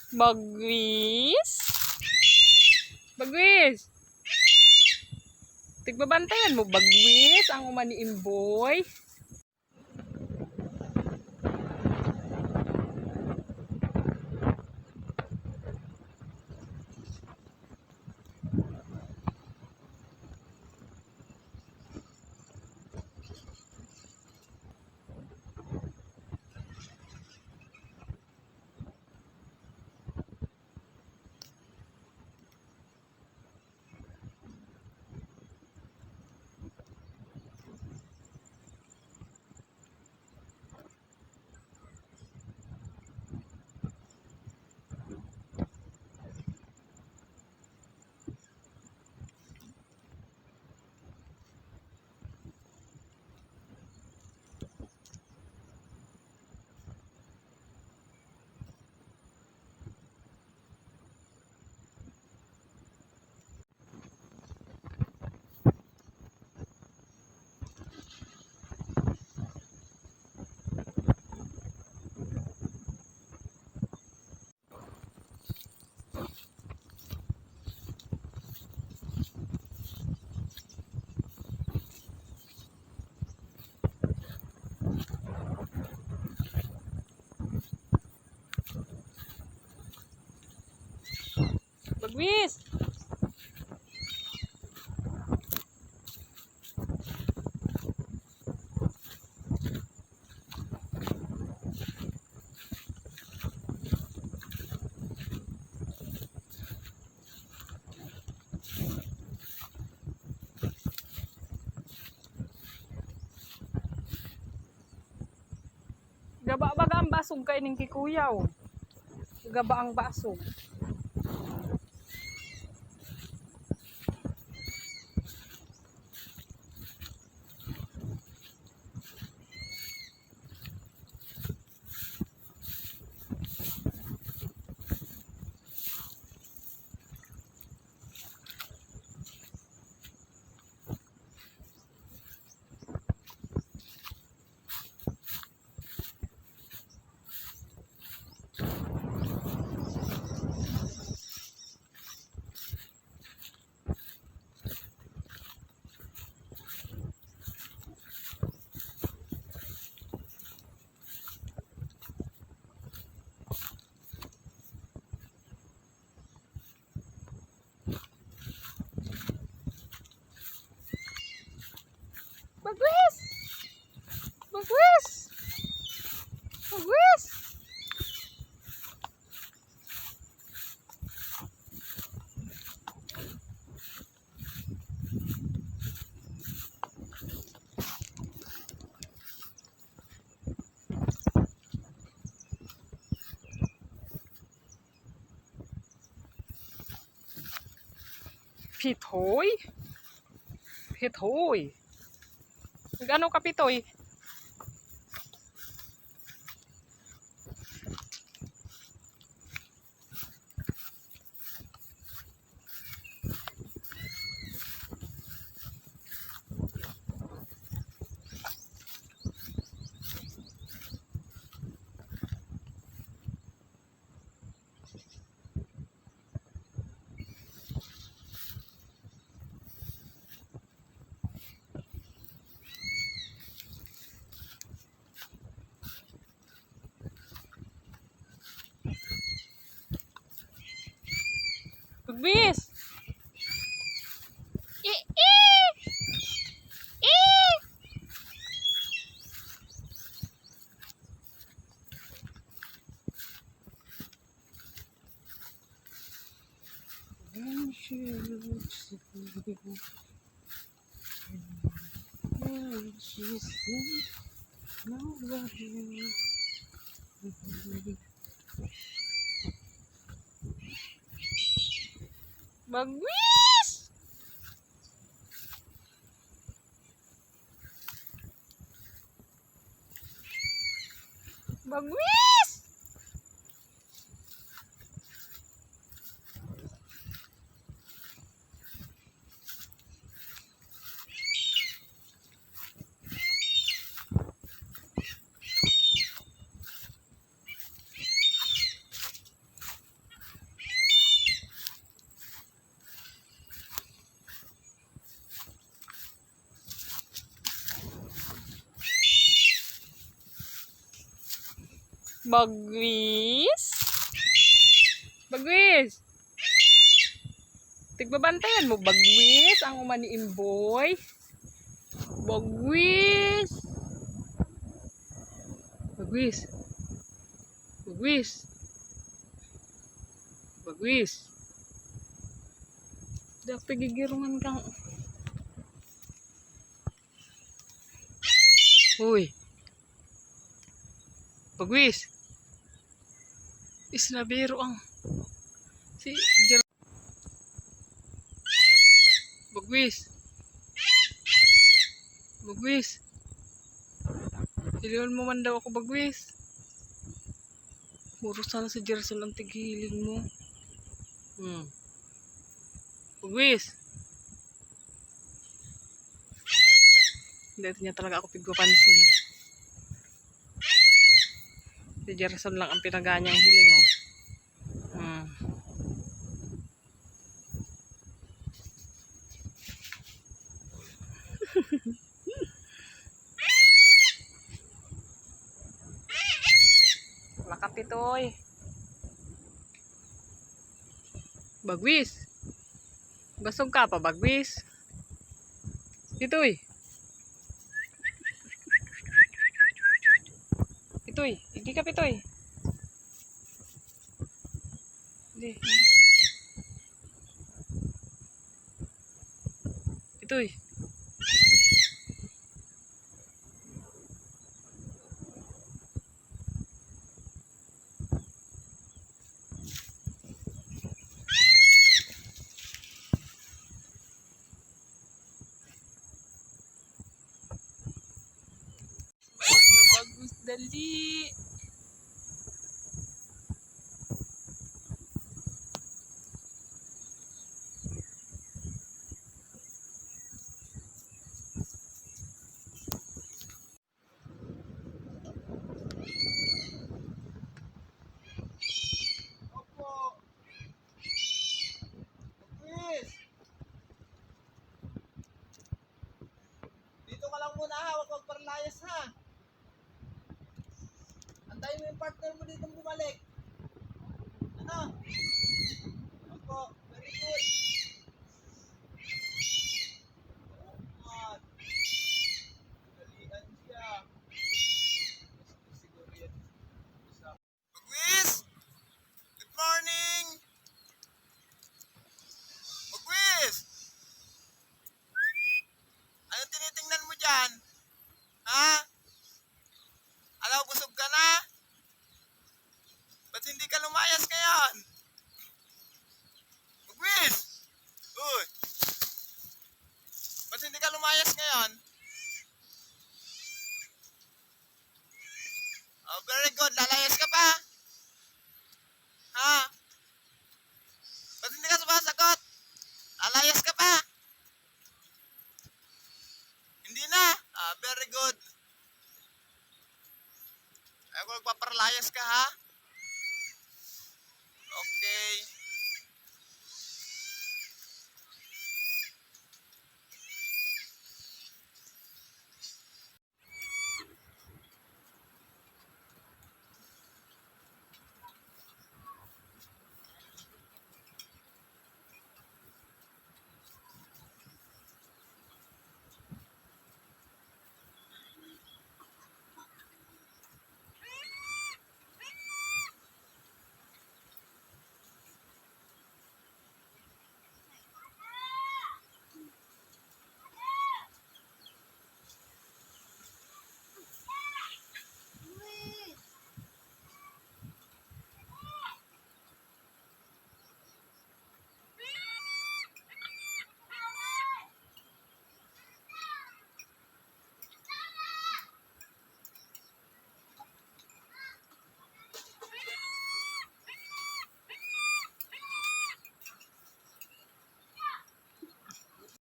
Bagwis. Bagwis. Tigbabantayan mo, Bagwis. Ang umani imboy. Bagwis. Gaba baga ang basog kay ning kikuyaw. Gaba ang basog. Bagwis! Bagwis! Bagwis! Pitoy? Pitoy? Gano ka pitoy? Bagwis! Bagwis! Bagwis! Bagwis? Bagwis? Tigbabantayan mo, Bagwis, ang umani imboy. Bagwis? Bagwis? Bagwis? Bagwis? Dak pagigirungan kang... Uy. Bagwis. Isnabiro ang si Jer. Bagwis. Bagwis. Iliwan mo man daw ako, Bagwis. Puro sana si Jerson ang tigilin mo. Bagwis. Hindi niya talaga ako pigpapansin. Si Jerson lang ang pinaganyang hiling. Lakapitoy. Bagwis. Basog ka pa, Bagwis. Pitoy. Pitoy. Hindi ka, Pitoy. Hindi. Pitoy. Bagus dali. Dito ka lang muna ha, huwag magparlayas ha. Antayin mo yung partner mo dito bumalik. Ano? Opo, very good. Dalian siya. Siguro yan. Bagwis! Good morning! Bagwis! Anong tinitingnan mo dyan? Ha? Alaw, busog ka na? Ba't hindi ka lumayas ngayon? Bagwis! Uy! Ba't hindi ka lumayas ngayon? Oh, very good. Lalayas ka pa? Ha? Ba't hindi ka sumasagot? Lalayas ka pa? Hindi na? Ah, very good. Ay, kung magpaparlayas ka ha?